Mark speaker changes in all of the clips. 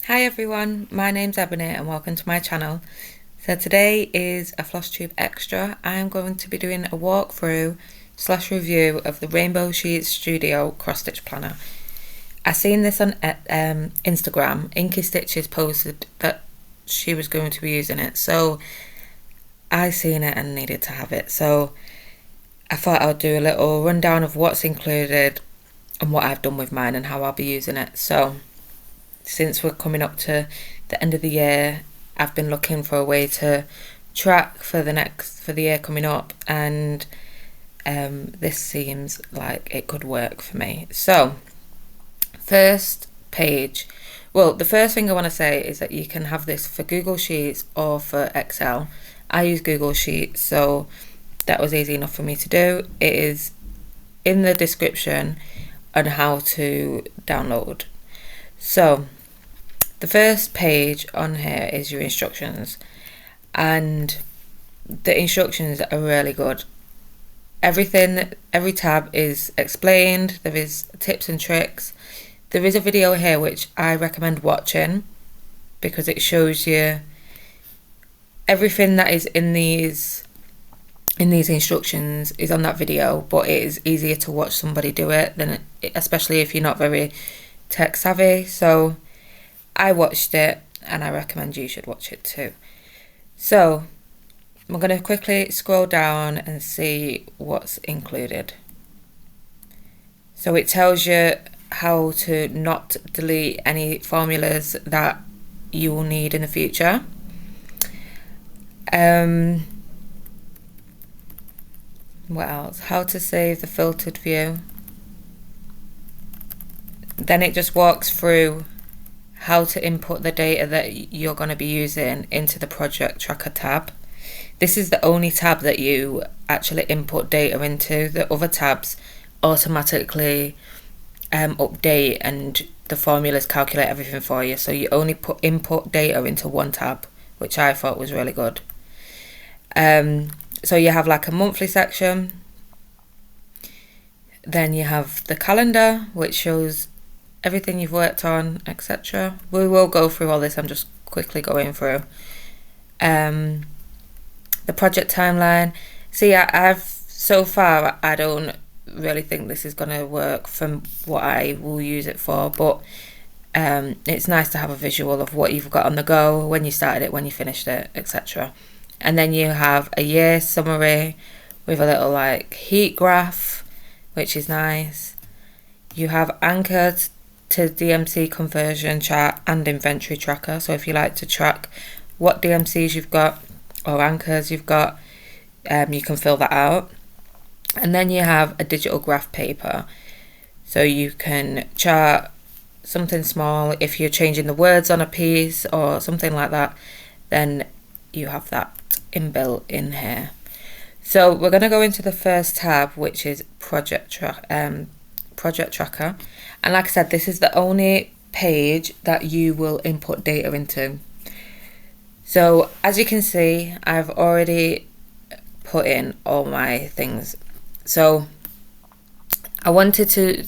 Speaker 1: Hi everyone, my name's Ebony and welcome to my channel. So today is a Flosstube extra. I am going to be doing a walkthrough / review of the Rainbow Sheets Studio cross stitch planner. I seen this on Instagram. Inky Stitches posted that she was going to be using it, so I seen it and needed to have it. So I thought I would do a little rundown of what's included and what I've done with mine and how I'll be using it. So since we're coming up to the end of the year, I've been looking for a way to track for the year coming up, and this seems like it could work for me. So first page, well, the first thing I want to say is that you can have this for Google Sheets or for Excel. I use Google Sheets, so that was easy enough for me to do. It is in the description on how to download. So the first page on here is your instructions, and the instructions are really good. Every tab is explained. There is tips and tricks. There is a video here which I recommend watching because it shows you everything that is in these instructions is on that video, but it is easier to watch somebody do it than especially if you're not very tech savvy. So I watched it and I recommend you should watch it too. So we're going to quickly scroll down and see what's included. So it tells you how to not delete any formulas that you will need in the future. What else? How to save the filtered view. Then it just walks through how to input the data that you're going to be using into the project tracker tab. This is the only tab that you actually input data into. The other tabs automatically update and the formulas calculate everything for you, so you only input data into one tab, which I thought was really good. So you have like a monthly section, then you have the calendar which shows everything you've worked on, etc. We will go through all this, I'm just quickly going through. The project timeline. See, so far I don't really think this is going to work from what I will use it for, but it's nice to have a visual of what you've got on the go, when you started it, when you finished it, etc. And then you have a year summary with a little like heat graph, which is nice. You have anchored to DMC conversion chart and inventory tracker, so if you like to track what DMCs you've got or anchors you've got, you can fill that out. And then you have a digital graph paper, so you can chart something small. If you're changing the words on a piece or something like that, then you have that inbuilt in here. So we're going to go into the first tab, which is project tracker. And like I said, this is the only page that you will input data into. So as you can see, I've already put in all my things. So I wanted to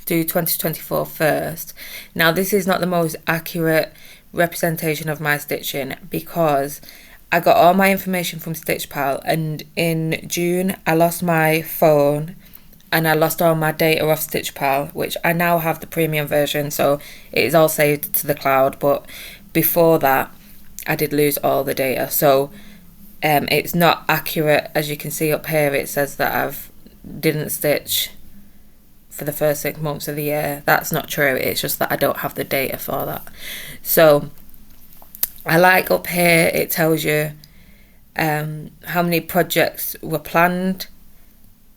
Speaker 1: do 2024 first. Now this is not the most accurate representation of my stitching because I got all my information from StitchPal, and in June I lost my phone and I lost all my data off StitchPal, which I now have the premium version, so it is all saved to the cloud, but before that I did lose all the data. So it's not accurate. As you can see up here, it says that I've didn't stitch for the first 6 months of the year. That's not true, it's just that I don't have the data for that. So I like up here it tells you how many projects were planned,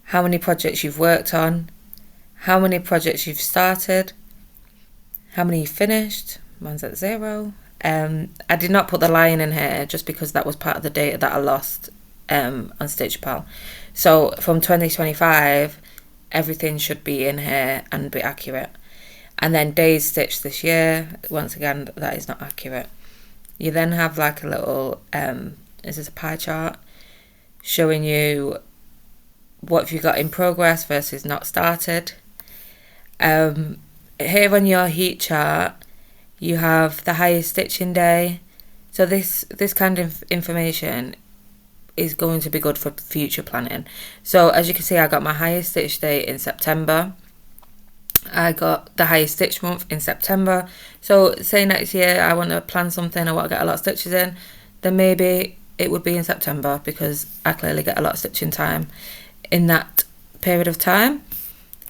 Speaker 1: how many projects you've worked on, how many projects you've started, how many you finished. Mine's at 0. I did not put the line in here just because that was part of the data that I lost on StitchPal. So from 2025 everything should be in here and be accurate. And then days stitched this year, once again that is not accurate. You then have like a little this is a pie chart showing you what have you got in progress versus not started. Here on your heat chart You have the highest stitching day. So this kind of information is going to be good for future planning. So as you can see, I got my highest stitch day in September. I got the highest stitch month in September. So say next year I want to plan something, I want to get a lot of stitches in, then maybe it would be in September, because I clearly get a lot of stitching time in that period of time.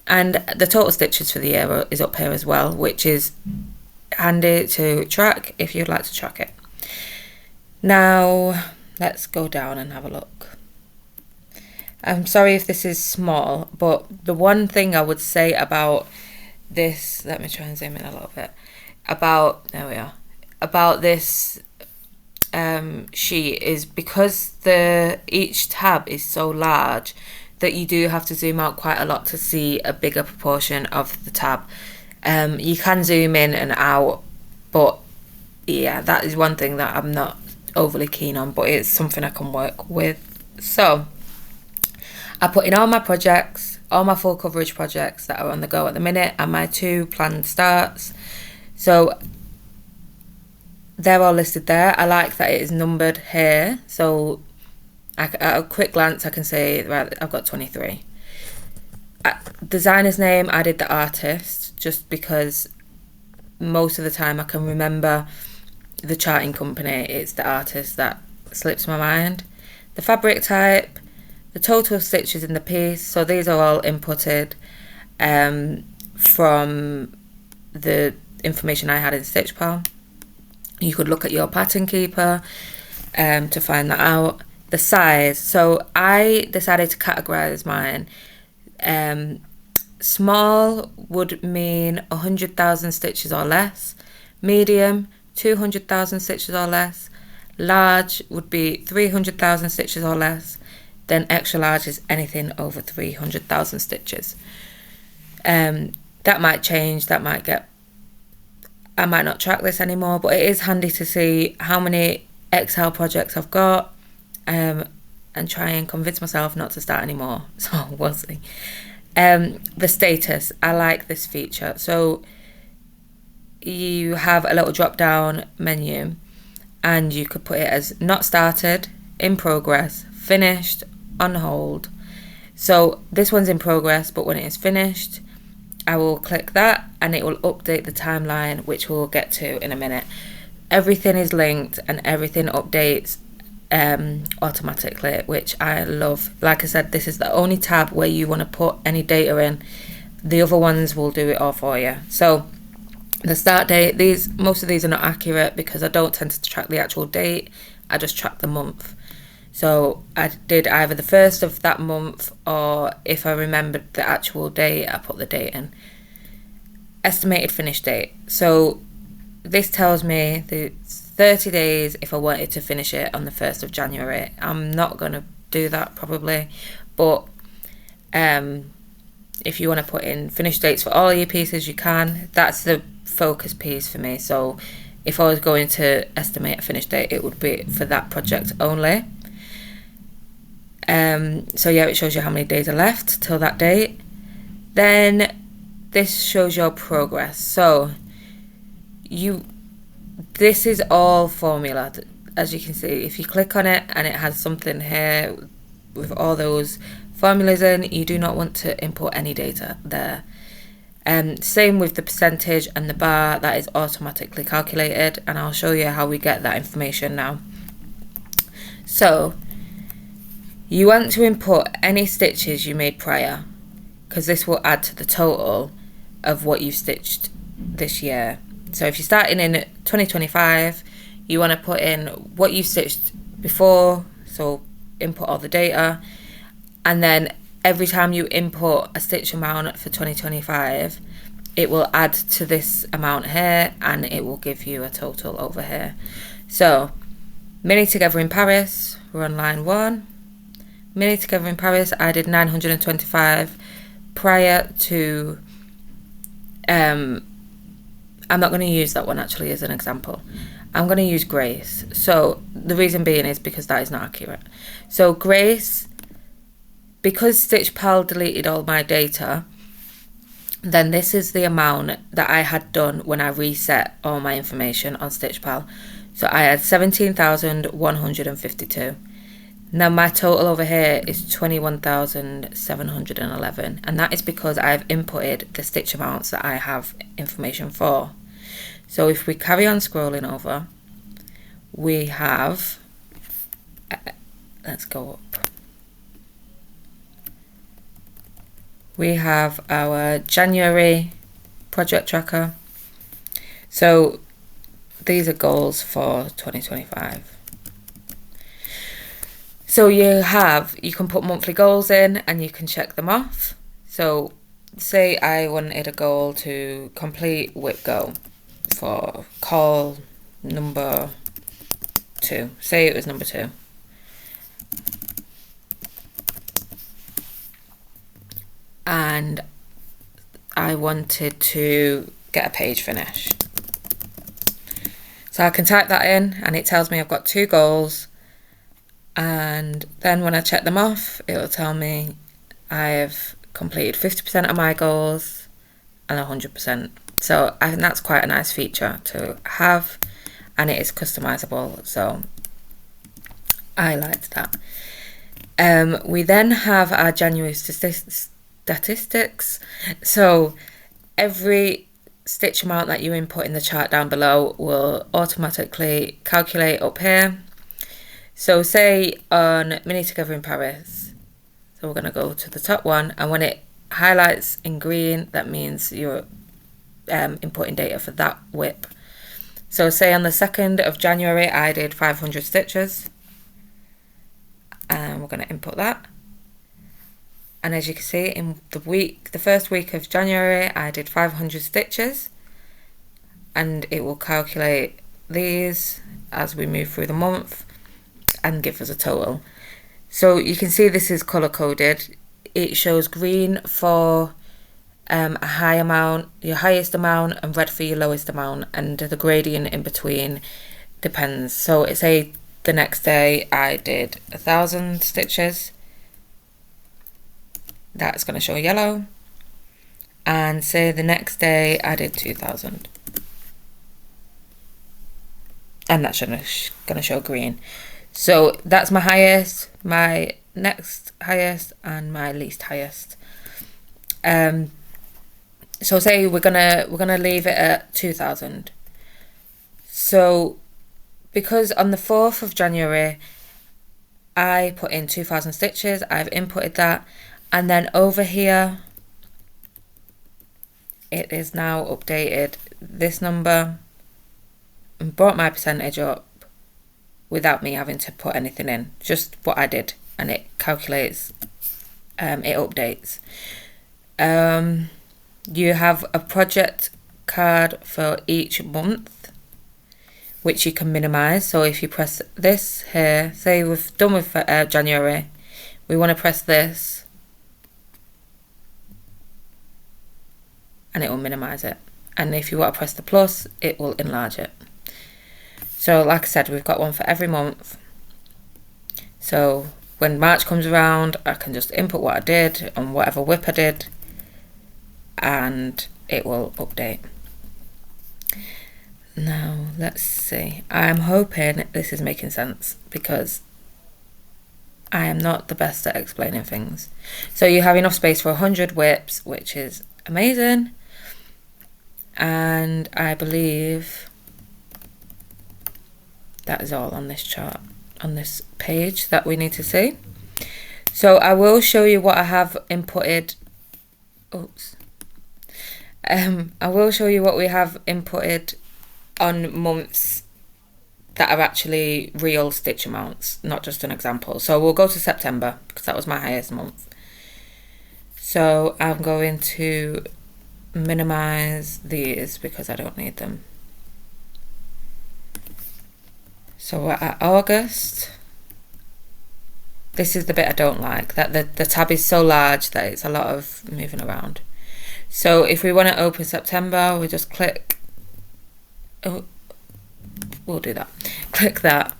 Speaker 1: And the total stitches for the year is up here as well, which is handy to track if you'd like to track it. Now let's go down and have a look. I'm sorry if this is small, but the one thing I would say about this, let me try and zoom in a little bit, there we are, about this sheet is because each tab is so large that you do have to zoom out quite a lot to see a bigger proportion of the tab. You can zoom in and out, but yeah, that is one thing that I'm not overly keen on, but it's something I can work with. So I put in all my projects, all my full coverage projects that are on the go at the minute, and my 2 planned starts. So they're all listed there. I like that it is numbered here, so at a quick glance I can say, right, I've got 23. Designer's name, I did the artist, just because most of the time I can remember the charting company, it's the artist that slips my mind. The fabric type, the total stitches in the piece, so these are all inputted from the information I had in StitchPal. You could look at your pattern keeper to find that out. The size, so I decided to categorize mine. Small would mean 100,000 stitches or less. Medium, 200,000 stitches or less. Large would be 300,000 stitches or less. Then extra large is anything over 300,000 stitches. That might change, I might not track this anymore, but it is handy to see how many XL projects I've got, and try and convince myself not to start anymore. So we'll see. The status, I like this feature. So you have a little drop down menu, and you could put it as not started, in progress, finished, on hold. So this one's in progress, but when it is finished, I will click that and it will update the timeline, which we'll get to in a minute. Everything is linked and everything updates automatically, which I love. Like I said, this is the only tab where you want to put any data in. The other ones will do it all for you. So the start date, most of these are not accurate because I don't tend to track the actual date, I just track the month. So I did either the first of that month, or if I remembered the actual date, I put the date in. Estimated finish date. So this tells me the 30 days if I wanted to finish it on the 1st of January. I'm not going to do that probably, but if you want to put in finish dates for all your pieces, you can. That's the focus piece for me. So if I was going to estimate a finish date, it would be for that project only. So yeah, it shows you how many days are left till that date. Then this shows your progress. So this is all formula, as you can see. If you click on it and it has something here with all those formulas in, you do not want to import any data there. Same with the percentage and the bar, that is automatically calculated, and I'll show you how we get that information now. So you want to input any stitches you made prior, because this will add to the total of what you've stitched this year. So if you're starting in 2025, you want to put in what you stitched before, so input all the data, and then every time you import a stitch amount for 2025, it will add to this amount here and it will give you a total over here. So Mini Together in Paris, we're on line 1. Mini Together in Paris, I did 925 prior to, I'm not going to use that one actually as an example. I'm going to use Grace. So the reason being is because that is not accurate. So Grace, because StitchPal deleted all my data, then this is the amount that I had done when I reset all my information on StitchPal. So I had 17,152. Now my total over here is 21,711, and that is because I've inputted the stitch amounts that I have information for. So if we carry on scrolling over, we have, let's go up. We have our January project tracker. So these are goals for 2025. So you can put monthly goals in and you can check them off. So say I wanted a goal to complete whip go for call number 2. Say it was number 2. And I wanted to get a page finished. So I can type that in and it tells me I've got 2 goals, and then when I check them off, it will tell me I've completed 50% of my goals and 100%. So I think that's quite a nice feature to have, and it is customizable, so I liked that. We then have our January statistics. So every stitch amount that you input in the chart down below will automatically calculate up here. So say on Mini Together in Paris, so we're going to go to the top one, and when it highlights in green, that means you're inputting data for that whip. So say on the 2nd of January I did 500 stitches, and we're going to input that. And as you can see, in the first week of January, I did 500 stitches, and it will calculate these as we move through the month and give us a total. So you can see this is color coded. It shows green for a high amount, your highest amount, and red for your lowest amount, and the gradient in between depends. So it's the next day I did 1,000 stitches. That's going to show yellow, and say the next day I did 2,000, and that's going to show green. So that's my highest, my next highest, and my least highest. So say we're gonna leave it at 2,000. So because on the 4th of January I put in 2,000 stitches, I've inputted that. And then over here, it is now updated this number and brought my percentage up without me having to put anything in, just what I did, and it calculates, it updates. You have a project card for each month, which you can minimize. So if you press this here, say we've done with January, we want to press this, and it will minimize it. And if you want to press the plus, it will enlarge it. So like I said, we've got one for every month. So when March comes around, I can just input what I did on whatever whip I did, and it will update. Now let's see. I'm hoping this is making sense, because I am not the best at explaining things. So you have enough space for 100 whips, which is amazing. And I believe that is all on this chart, on this page that we need to see. So I will show you what I have inputted. Oops. I will show you what we have inputted on months that are actually real stitch amounts, not just an example. So we'll go to September, because that was my highest month. So I'm going to minimize these because I don't need them. So we're at August. This is the bit I don't like, that the tab is so large that it's a lot of moving around. So if we want to open September, we just click, oh, we'll do that. Click that,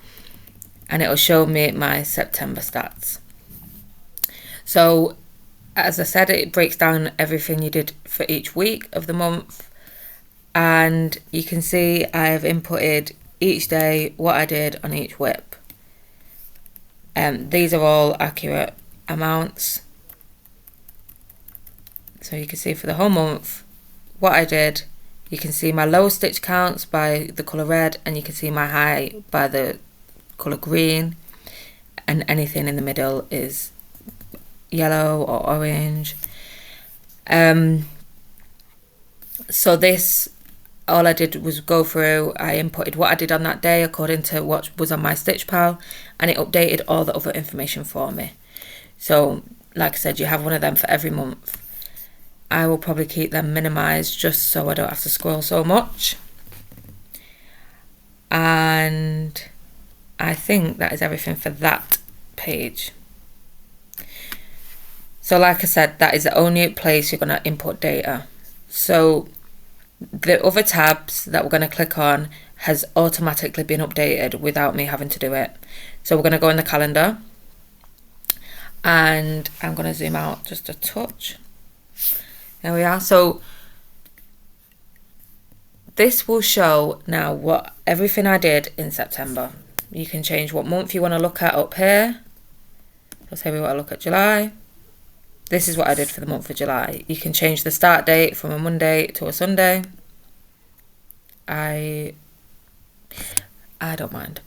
Speaker 1: and it'll show me my September stats. So as I said, it breaks down everything you did for each week of the month. And you can see I've inputted each day what I did on each whip. These are all accurate amounts. So you can see for the whole month what I did. You can see my low stitch counts by the colour red, and you can see my high by the colour green, and anything in the middle is yellow or orange. So this, all I did was go through, I inputted what I did on that day according to what was on my Stitch Pal, and it updated all the other information for me. So like I said, you have one of them for every month. I will probably keep them minimized just so I don't have to scroll so much. And I think that is everything for that page. So like I said, that is the only place you're going to input data. So the other tabs that we're going to click on has automatically been updated without me having to do it. So we're going to go in the calendar, and I'm going to zoom out just a touch. There we are. So this will show now what everything I did in September. You can change what month you want to look at up here. So say we want to look at July. This is what I did for the month of July. You can change the start date from a Monday to a Sunday. I don't mind.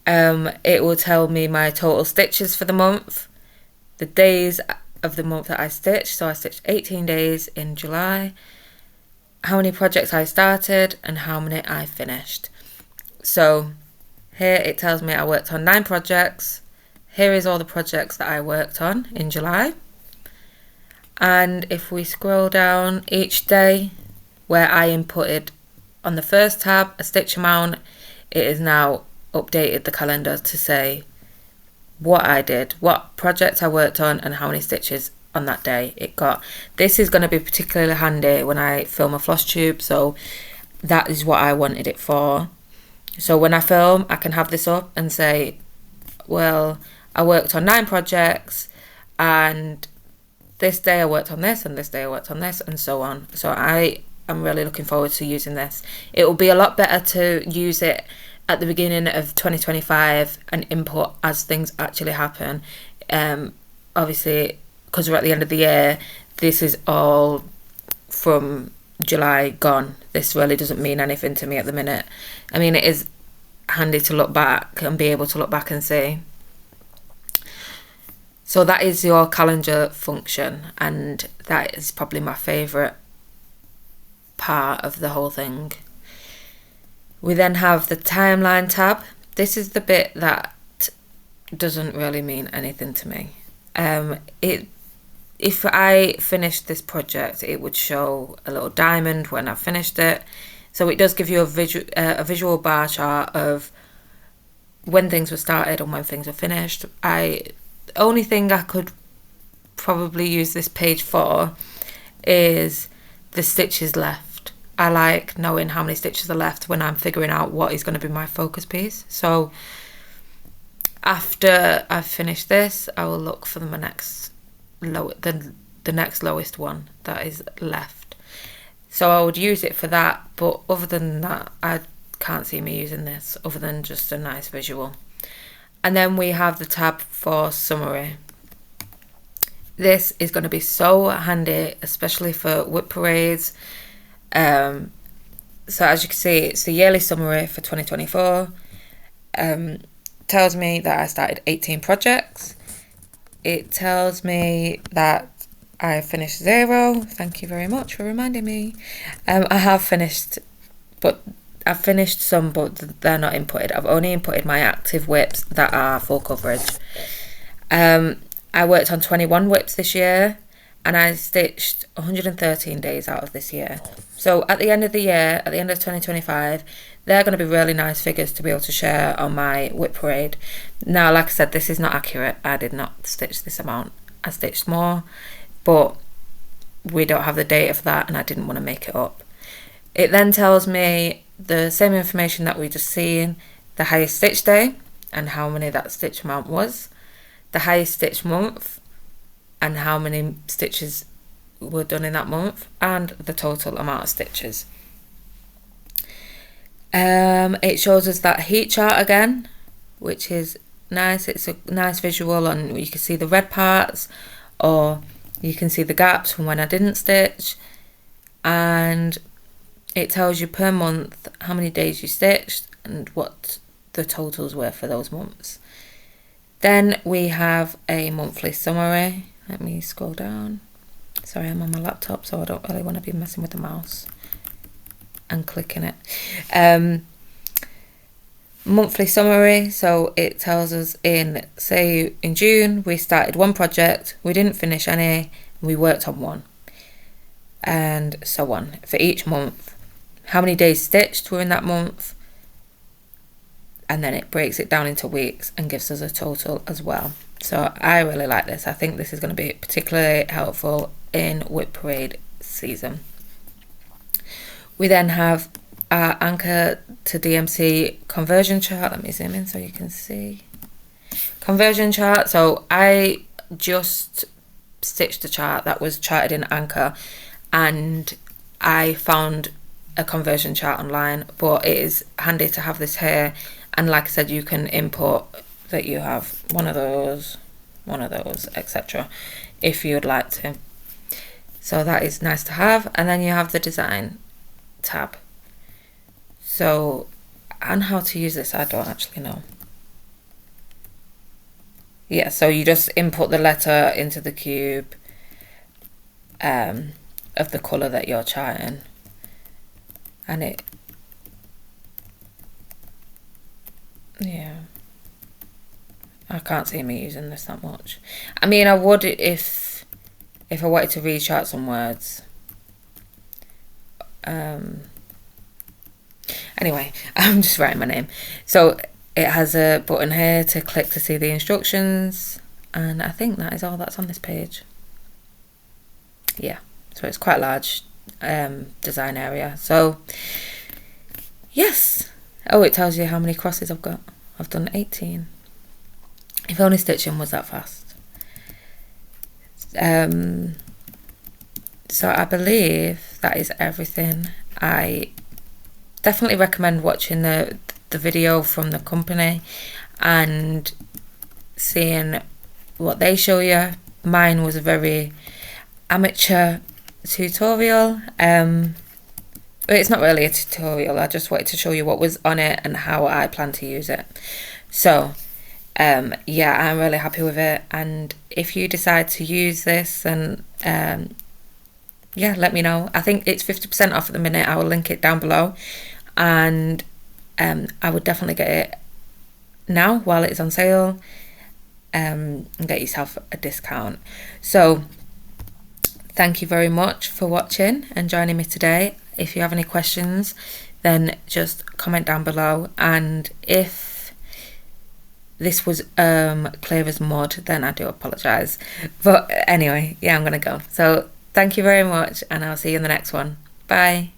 Speaker 1: It will tell me my total stitches for the month, the days of the month that I stitched. So I stitched 18 days in July, how many projects I started, and how many I finished. So here it tells me I worked on 9 projects. Here is all the projects that I worked on in July. And if we scroll down each day where I inputted on the first tab a stitch amount, it is now updated the calendar to say what I did, what projects I worked on, and how many stitches on that day it got. This is going to be particularly handy when I film a Flosstube, so that is what I wanted it for. So when I film, I can have this up and say, well, I worked on 9 projects, and this day I worked on this, and this day I worked on this, and so on. So I'm really looking forward to using this. It will be a lot better to use it at the beginning of 2025 and input as things actually happen. Obviously, because we're at the end of the year, this is all from July gone. This really doesn't mean anything to me at the minute. I mean, it is handy to look back and be able to look back and see. So that is your calendar function, and that is probably my favourite part of the whole thing. We then have the timeline tab. This is the bit that doesn't really mean anything to me. If I finished this project, it would show a little diamond when I finished it. So it does give you a visual bar chart of when things were started and when things were finished. The only thing I could probably use this page for is the stitches left. I like knowing how many stitches are left when I'm figuring out what is going to be my focus piece. So after I've finished this, I will look for the next lowest one that is left. So I would use it for that, but other than that, I can't see me using this other than just a nice visual. And then we have the tab for summary. This is going to be so handy, especially for whip parades. So as you can see, it's the yearly summary for 2024. Tells me that I started 18 projects. It tells me that I finished 0. Thank you very much for reminding me. I have finished, but I've finished some, but they're not inputted. I've only inputted my active whips that are full coverage. I worked on 21 whips this year, and I stitched 113 days out of this year. So at the end of the year, at the end of 2025, they're going to be really nice figures to be able to share on my whip parade. Now, like I said, this is not accurate. I did not stitch this amount. I stitched more, but we don't have the data for that, and I didn't want to make it up. It then tells me the same information that we just seen, the highest stitch day and how many that stitch amount was, the highest stitch month, and how many stitches were done in that month, and the total amount of stitches. It shows us that heat chart again, which is nice. It's a nice visual, and you can see the red parts, or you can see the gaps from when I didn't stitch, and it tells you per month how many days you stitched and what the totals were for those months. Then we have a monthly summary. Let me scroll down. Sorry, I'm on my laptop, so I don't really want to be messing with the mouse and clicking it. Monthly summary, so it tells us say in June we started one project, we didn't finish any, we worked on one, and so on for each month, how many days stitched were in that month, and then it breaks it down into weeks and gives us a total as well. So I really like this. I think this is going to be particularly helpful in Whip Parade season. We then have our Anchor to DMC conversion chart. Let me zoom in so you can see. Conversion chart. So I just stitched a chart that was charted in Anchor, and I found a conversion chart online, but it is handy to have this here. And like I said, you can input that you have one of those, etc. if you'd like to. So that is nice to have. And then you have the design tab. So, and how to use this, I don't actually know. Yeah, so you just input the letter into the cube of the colour that you're charting. And yeah, I can't see me using this that much. I mean, I would if I wanted to rechart some words. Anyway, I'm just writing my name. So it has a button here to click to see the instructions, and I think that is all that's on this page. Yeah, so it's quite a large design area. So yes. Oh, it tells you how many crosses I've got. I've done 18. If only stitching was that fast. So I believe that is everything. I definitely recommend watching the video from the company and seeing what they show you. Mine was a very amateur tutorial. But it's not really a tutorial. I just wanted to show you what was on it and how I plan to use it. So yeah, I'm really happy with it. And if you decide to use this, then yeah, let me know. I think it's 50% off at the minute. I will link it down below, and I would definitely get it now while it's on sale, and get yourself a discount. So thank you very much for watching and joining me today. If you have any questions, then just comment down below, and if this was clear as mud, then I do apologise. But anyway, yeah, I'm gonna go. So thank you very much, and I'll see you in the next one. Bye.